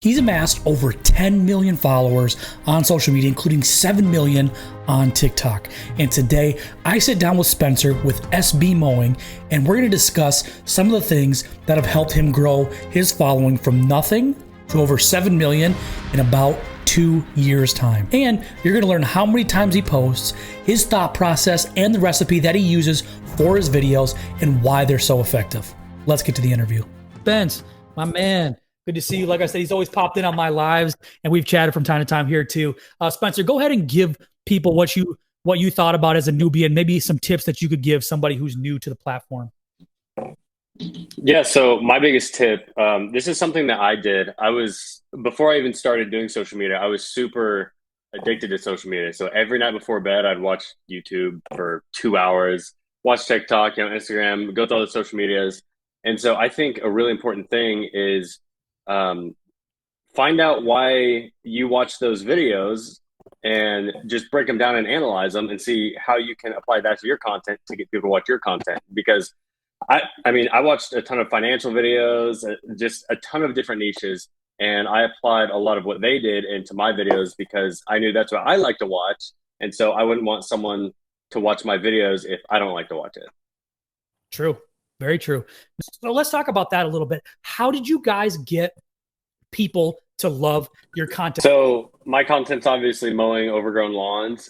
He's amassed over 10 million followers on social media, including 7 million on TikTok. And today I sit down with Spencer with SB Mowing, and we're going to discuss some of the things that have helped him grow his following from nothing to over 7 million in about 2 years' time. And you're going to learn how many times he posts, his thought process, and the recipe that he uses for his videos and why they're so effective. Let's get to the interview. Spence, my man. Good to see you. Like I said, he's always popped in on my lives, and we've chatted from time to time here too. Spencer, go ahead and give people what you thought about as a newbie, and maybe some tips that you could give somebody who's new to the platform. Yeah, so my biggest tip, this is something that I did. Before I even started doing social media, I was super addicted to social media. So every night before bed, I'd watch YouTube for 2 hours, watch TikTok, Instagram, go through all the social medias. And so I think a really important thing is find out why you watch those videos and just break them down and analyze them and see how you can apply that to your content to get people to watch your content. Because I watched a ton of financial videos, just a ton of different niches, and I applied a lot of what they did into my videos because I knew that's what I like to watch. And so I wouldn't want someone to watch my videos if I don't like to watch it. True. Very true. So let's talk about that a little bit. How did you guys get people to love your content? So my content's obviously mowing overgrown lawns.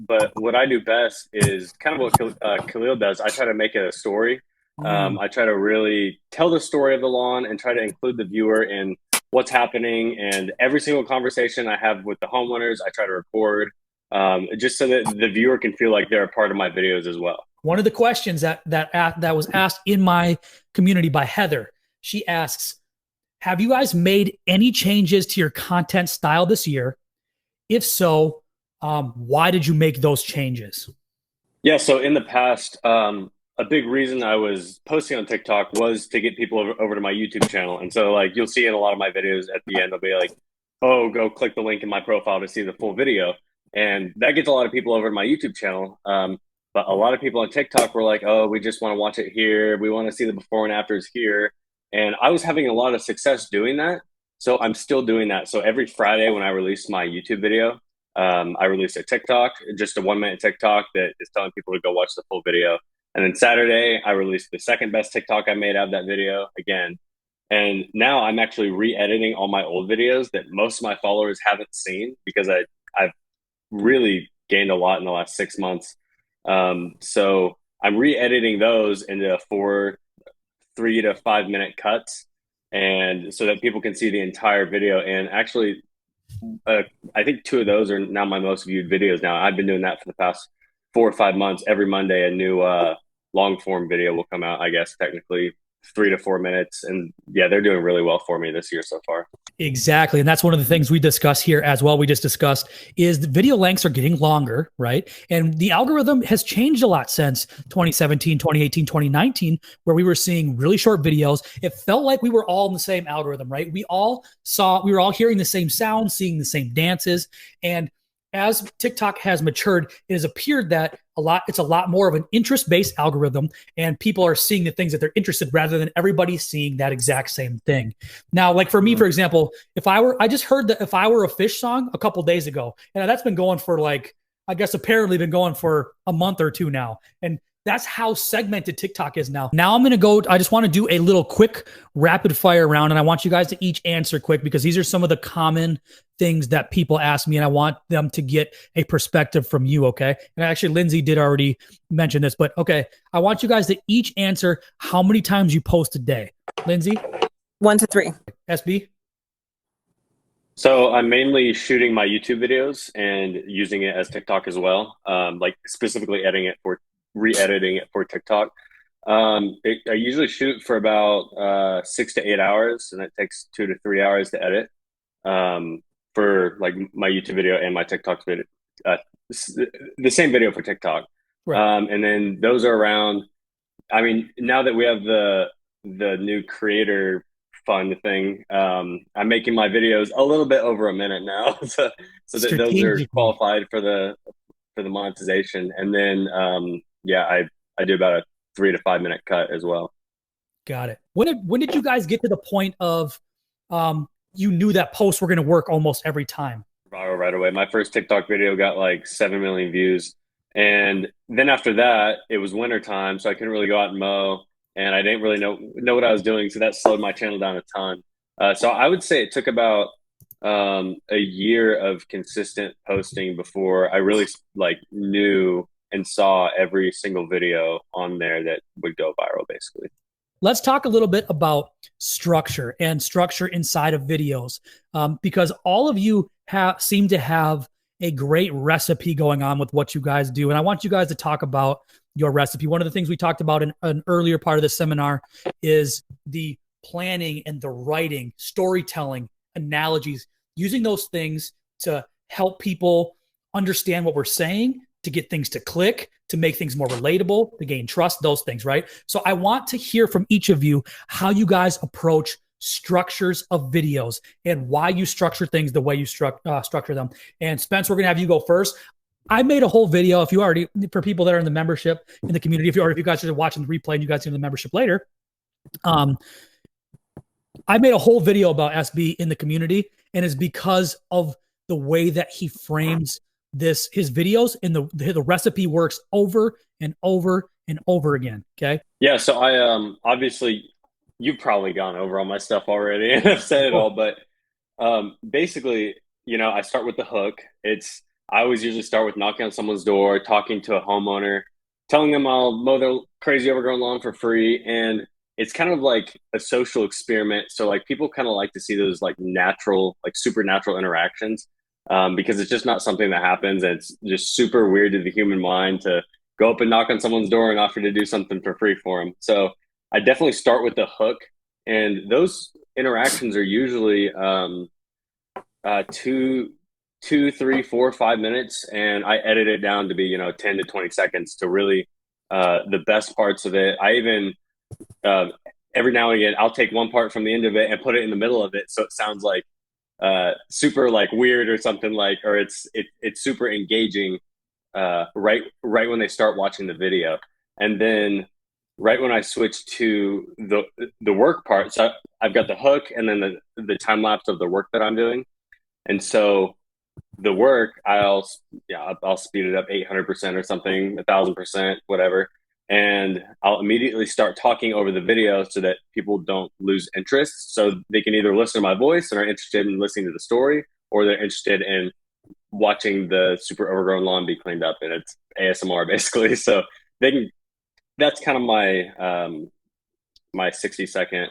But what I do best is kind of what Khalil does. I try to make it a story. I try to really tell the story of the lawn and try to include the viewer in what's happening. And every single conversation I have with the homeowners, I try to record just so that the viewer can feel like they're a part of my videos as well. One of the questions that was asked in my community by Heather, she asks, have you guys made any changes to your content style this year? If so, why did you make those changes? Yeah, so in the past, a big reason I was posting on TikTok was to get people over to my YouTube channel. And so like you'll see in a lot of my videos at the end, they'll be like, oh, go click the link in my profile to see the full video. And that gets a lot of people over to my YouTube channel. But a lot of people on TikTok were like, oh, we just want to watch it here. We want to see the before and afters here. And I was having a lot of success doing that. So I'm still doing that. So every Friday when I release my YouTube video, I release a TikTok, just a 1-minute TikTok that is telling people to go watch the full video. And then Saturday, I released the second best TikTok I made out of that video again. And now I'm actually re-editing all my old videos that most of my followers haven't seen because I've really gained a lot in the last 6 months. So I'm re-editing those into 3 to 5 minute cuts, and so that people can see the entire video. And actually, I think 2 of those are now my most viewed videos now. I've been doing that for the past 4 or 5 months. Every Monday, a new long form video will come out, I guess, technically 3 to 4 minutes. And yeah, they're doing really well for me this year so far. Exactly. And that's one of the things we discuss here as well. We just discussed is the video lengths are getting longer, right? And the algorithm has changed a lot since 2017, 2018, 2019, where we were seeing really short videos. It felt like we were all in the same algorithm, right? We were all hearing the same sounds, seeing the same dances. And as TikTok has matured, it has appeared that it's a lot more of an interest-based algorithm, and people are seeing the things that they're interested rather than everybody seeing that exact same thing. Now, like for me, for example, I just heard the If I Were a Fish song a couple days ago, and that's been going for apparently been going for a month or two now. And that's how segmented TikTok is now. Now I just want to do a little quick rapid fire round, and I want you guys to each answer quick because these are some of the common things that people ask me, and I want them to get a perspective from you, okay? And actually, Lindsay did already mention this, but okay, I want you guys to each answer how many times you post a day. Lindsay? 1 to 3. SB? So I'm mainly shooting my YouTube videos and using it as TikTok as well, like specifically re-editing it for TikTok. I usually shoot for about 6 to 8 hours, and it takes 2 to 3 hours to edit for like my YouTube video and my TikTok video, the same video for TikTok. Right. And then those are around, now that we have the new creator fund thing, I'm making my videos a little bit over a minute now, so that those are qualified for the monetization. And then I do about a 3 to 5 minute cut as well. Got it. When did you guys get to the point of you knew that posts were going to work almost every time? Viral right away. My first TikTok video got like 7 million views. And then after that, it was winter time, so I couldn't really go out and mow, and I didn't really know what I was doing, so that slowed my channel down a ton. So I would say it took about a year of consistent posting before I really like knew and saw every single video on there that would go viral, basically. Let's talk a little bit about structure and structure inside of videos, because all of you seem to have a great recipe going on with what you guys do. And I want you guys to talk about your recipe. One of the things we talked about in an earlier part of the seminar is the planning and the writing, storytelling, analogies, using those things to help people understand what we're saying, to get things to click, to make things more relatable, to gain trust, those things, right? So I want to hear from each of you how you guys approach structures of videos and why you structure things the way you structure them. And Spence, we're going to have you go first. I made a whole video. If you already, for people that are in the membership in the community, if you guys are watching the replay and you guys get in the membership later, I made a whole video about SB in the community, and it's because of the way that he frames his videos, and the recipe works over and over and over again. Okay. Yeah, so I obviously you've probably gone over all my stuff already and I've said it all, but basically, I start with the hook. I always usually start with knocking on someone's door, talking to a homeowner, telling them I'll mow their crazy overgrown lawn for free, and it's kind of like a social experiment. So like people kind of like to see those like natural, like supernatural interactions, because it's just not something that happens. And it's just super weird to the human mind to go up and knock on someone's door and offer to do something for free for them. So I definitely start with the hook, and those interactions are usually two, 3, 4, 5 minutes, and I edit it down to be 10 to 20 seconds to really the best parts of it. I even every now and again I'll take one part from the end of it and put it in the middle of it, so it sounds like super like weird or something, like, or it's super engaging right when they start watching the video. And then right when I switch to the work part, so I've got the hook and then the time lapse of the work that I'm doing. And so the work, I'll speed it up 800% or something, 1,000%, whatever. And I'll immediately start talking over the video so that people don't lose interest. So they can either listen to my voice and are interested in listening to the story, or they're interested in watching the super overgrown lawn be cleaned up. And it's ASMR basically. So they can, that's kind of my 60-second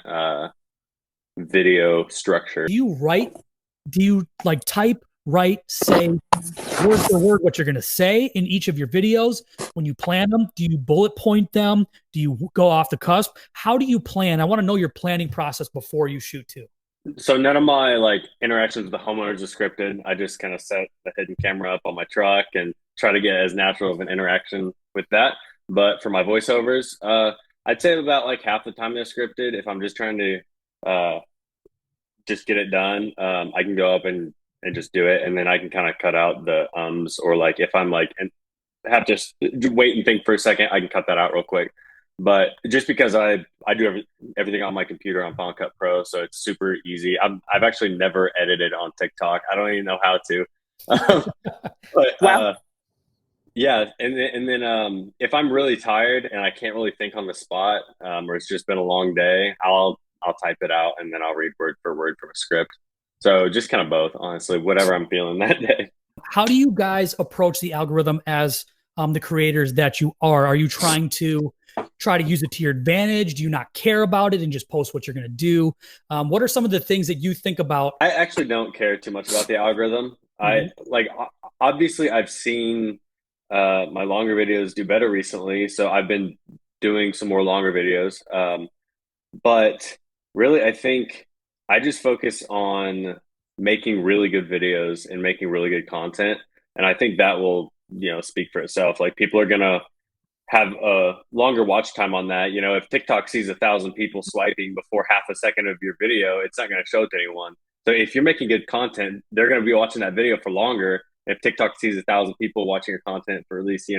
video structure. Do you like type, write, say word for word what you're going to say in each of your videos when you plan them? Do you bullet point them? Do you go off the cusp? How do you plan? I want to know your planning process before you shoot too. So none of my like interactions with the homeowners are scripted. I just kind of set the hidden camera up on my truck and try to get as natural of an interaction with that. But for my voiceovers, I'd say about like half the time they're scripted. If I'm just trying to just get it done, I can go up and just do it, and then I can kind of cut out the ums, or like if I'm like and have to wait and think for a second, I can cut that out real quick. But just because I do everything on my computer on Final Cut Pro, so it's super easy. I've actually never edited on TikTok. I don't even know how to. But Wow. yeah, and then if I'm really tired and I can't really think on the spot, or it's just been a long day, I'll type it out and then I'll read word for word from a script. So just kind of both, honestly, whatever I'm feeling that day. How do you guys approach the algorithm as the creators that you are? Are you trying to use it to your advantage? Do you not care about it and just post what you're going to do? What are some of the things that you think about? I actually don't care too much about the algorithm. I like, obviously I've seen my longer videos do better recently, so I've been doing some more longer videos. But really, I think I just focus on making really good videos and making really good content. And I think that will, speak for itself. Like people are going to have a longer watch time on that. If TikTok sees 1,000 people swiping before half a second of your video, it's not going to show it to anyone. So if you're making good content, they're going to be watching that video for longer. If TikTok sees 1,000 people watching your content for at least,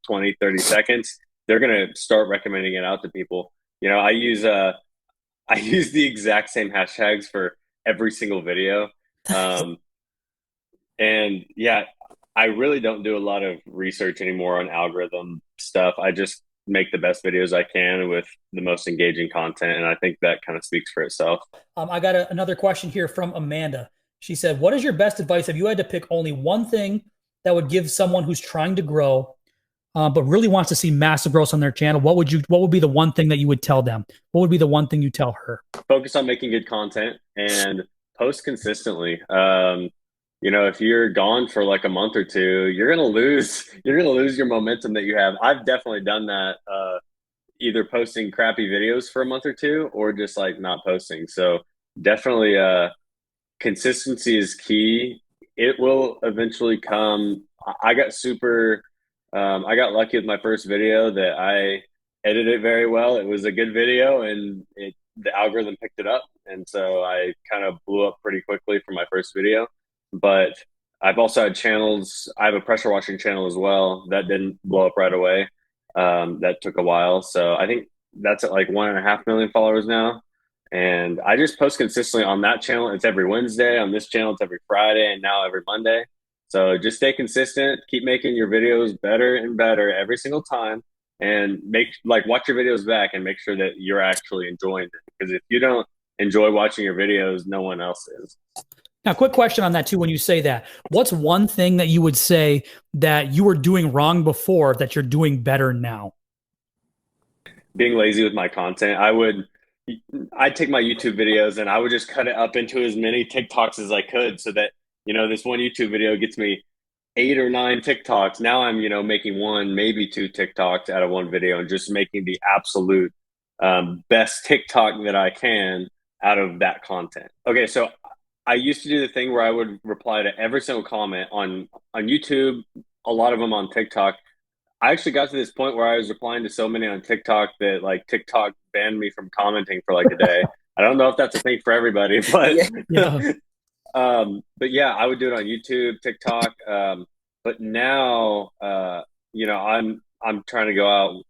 20, 30 seconds, they're going to start recommending it out to people. I use the exact same hashtags for every single video. Um, and yeah, I really don't do a lot of research anymore on algorithm stuff. I just make the best videos I can with the most engaging content. And I think that kind of speaks for itself. I got another question here from Amanda. She said, "What is your best advice if you had to pick only one thing that would give someone who's trying to grow, but really wants to see massive growth on their channel? What would be the one thing that you would tell them? What would be the one thing you tell her?" Focus on making good content and post consistently. If you're gone for like a month or two, you're gonna lose your momentum that you have. I've definitely done that. Either posting crappy videos for a month or two, or just like not posting. So definitely, consistency is key. It will eventually come. I got super. I got lucky with my first video that I edited it very well. It was a good video, and the algorithm picked it up, and so I kind of blew up pretty quickly for my first video. But I've also had channels. I have a pressure washing channel as well that didn't blow up right away. That took a while. So I think that's at like 1.5 million followers now. And I just post consistently on that channel. It's every Wednesday. On this channel, it's every Friday, and now every Monday. So just stay consistent. Keep making your videos better and better every single time, and watch your videos back and make sure that you're actually enjoying it. Because if you don't enjoy watching your videos, no one else is. Now, quick question on that too. When you say that, what's one thing that you would say that you were doing wrong before that you're doing better now? Being lazy with my content. I'd take my YouTube videos and I would just cut it up into as many TikToks as I could, so that, this one YouTube video gets me 8 or 9 TikToks. Now I'm, making one, maybe 2 TikToks out of one video, and just making the absolute best TikTok that I can out of that content. Okay, so I used to do the thing where I would reply to every single comment on YouTube, a lot of them on TikTok. I actually got to this point where I was replying to so many on TikTok that like TikTok banned me from commenting for like a day. I don't know if that's a thing for everybody, but Yeah. but yeah, I would do it on YouTube, TikTok. But now, I'm trying to go out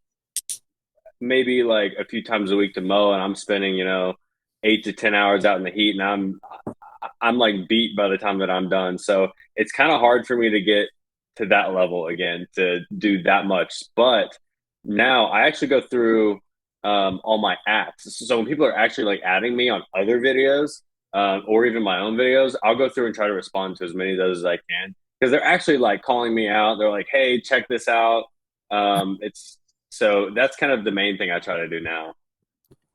maybe like a few times a week to mow, and I'm spending 8 to 10 hours out in the heat, and I'm like beat by the time that I'm done. So it's kind of hard for me to get to that level again, to do that much. But now I actually go through all my apps. So when people are actually like adding me on other videos, or even my own videos, I'll go through and try to respond to as many of those as I can, because they're actually like calling me out. They're like, "Hey, check this out." It's so that's kind of the main thing I try to do now.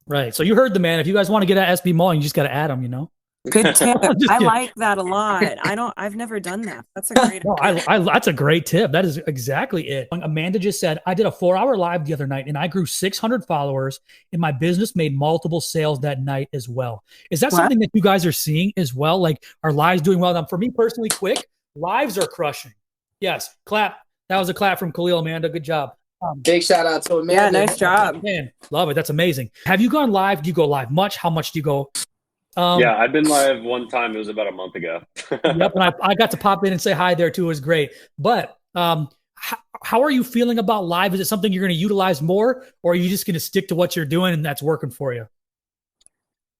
Right. So you heard the man. If you guys want to get at SB Mowing, you just got to add them. Good tip. Just I kidding. like that a lot. I've never done that. That's a great No, idea. that's a great tip. That is exactly it. Amanda just said, I did a 4-hour live the other night and I grew 600 followers, and my business made multiple sales that night as well. Is that What? something that you guys are seeing as well? Like, are lives doing well? Now, for me personally, quick, lives are crushing. Yes. Clap. That was a clap from Khalil, Amanda. Good job. Big shout out to Amanda. Yeah, nice job. Man, love it. That's amazing. Have you gone live? Do you go live much? How much do you go? Yeah, I've been live one time. It was about a month ago. Yep, and I got to pop in and say hi there too. It was great. But how are you feeling about live? Is it something you're going to utilize more, or are you just going to stick to what you're doing and that's working for you?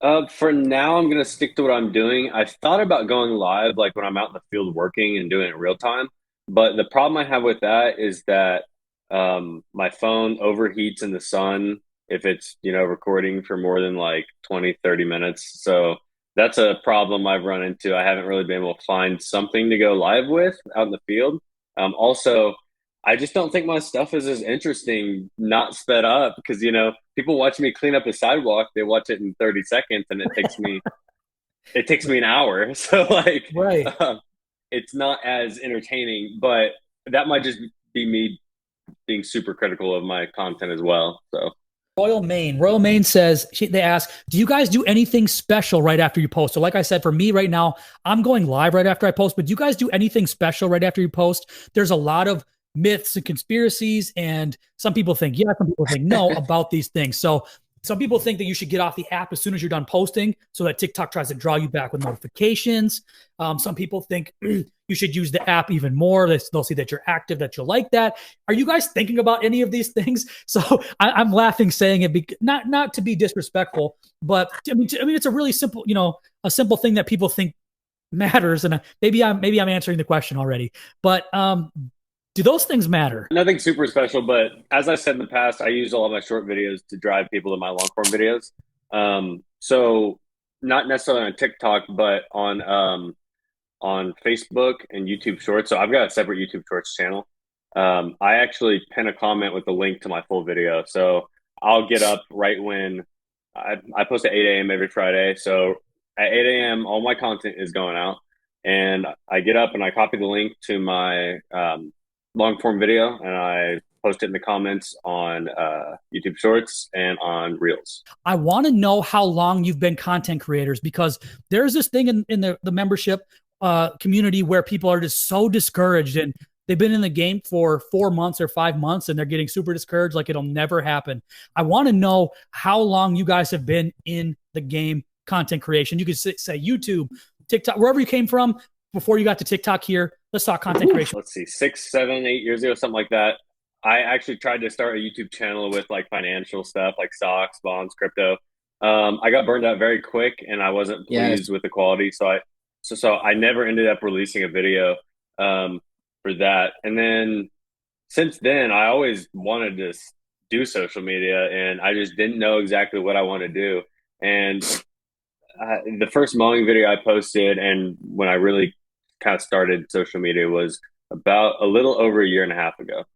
For now, I'm going to stick to what I'm doing. I've thought about going live, like when I'm out in the field working and doing it in real time. But the problem I have with that is that my phone overheats in the sun if it's, recording for more than like 20, 30 minutes. So that's a problem I've run into. I haven't really been able to find something to go live with out in the field. Also, I just don't think my stuff is as interesting, not sped up, because, people watch me clean up a sidewalk. They watch it in 30 seconds, and it takes me an hour. So like, Right. it's not as entertaining, but that might just be me being super critical of my content as well. So Royal Maine says, they ask, do you guys do anything special right after you post? So like I said, for me right now, I'm going live right after I post, but do you guys do anything special right after you post? There's a lot of myths and conspiracies, and some people think yes, some people think no about these things. So Some people think that you should get off the app as soon as you're done posting so that TikTok tries to draw you back with notifications. Some people think you should use the app even more. They'll see that you're active, that you'll like that. Are you guys thinking about any of these things? So I'm laughing saying it, not to be disrespectful, but I mean, it's a really simple, a simple thing that people think matters. And maybe I'm answering the question already, but do those things matter? Nothing super special, but as I said in the past, I use all of my short videos to drive people to my long form videos. So not necessarily on TikTok, but on Facebook and YouTube Shorts. So I've got a separate YouTube Shorts channel. I actually pin a comment with a link to my full video. So I'll get up right when I post at 8 a.m. every Friday. So at 8 a.m., all my content is going out. And I get up and I copy the link to my long form video and I post it in the comments on YouTube Shorts and on Reels. I want to know how long you've been content creators, because there's this thing in the membership community where people are just so discouraged, and they've been in the game for 4 months or 5 months and they're getting super discouraged, like it'll never happen. I want to know how long you guys have been in the game content creation. You could say YouTube, TikTok, wherever you came from before you got to TikTok here. Let's talk content creation. Let's see, 6, 7, 8 years ago, something like that. I actually tried to start a YouTube channel with like financial stuff, like stocks, bonds, crypto. I got burned out very quick, and I wasn't pleased with the quality. So I never ended up releasing a video for that. And then since then, I always wanted to do social media, and I just didn't know exactly what I want to do. And the first mowing video I posted, and when I really kind of started social media, was about a little over a year and a half ago.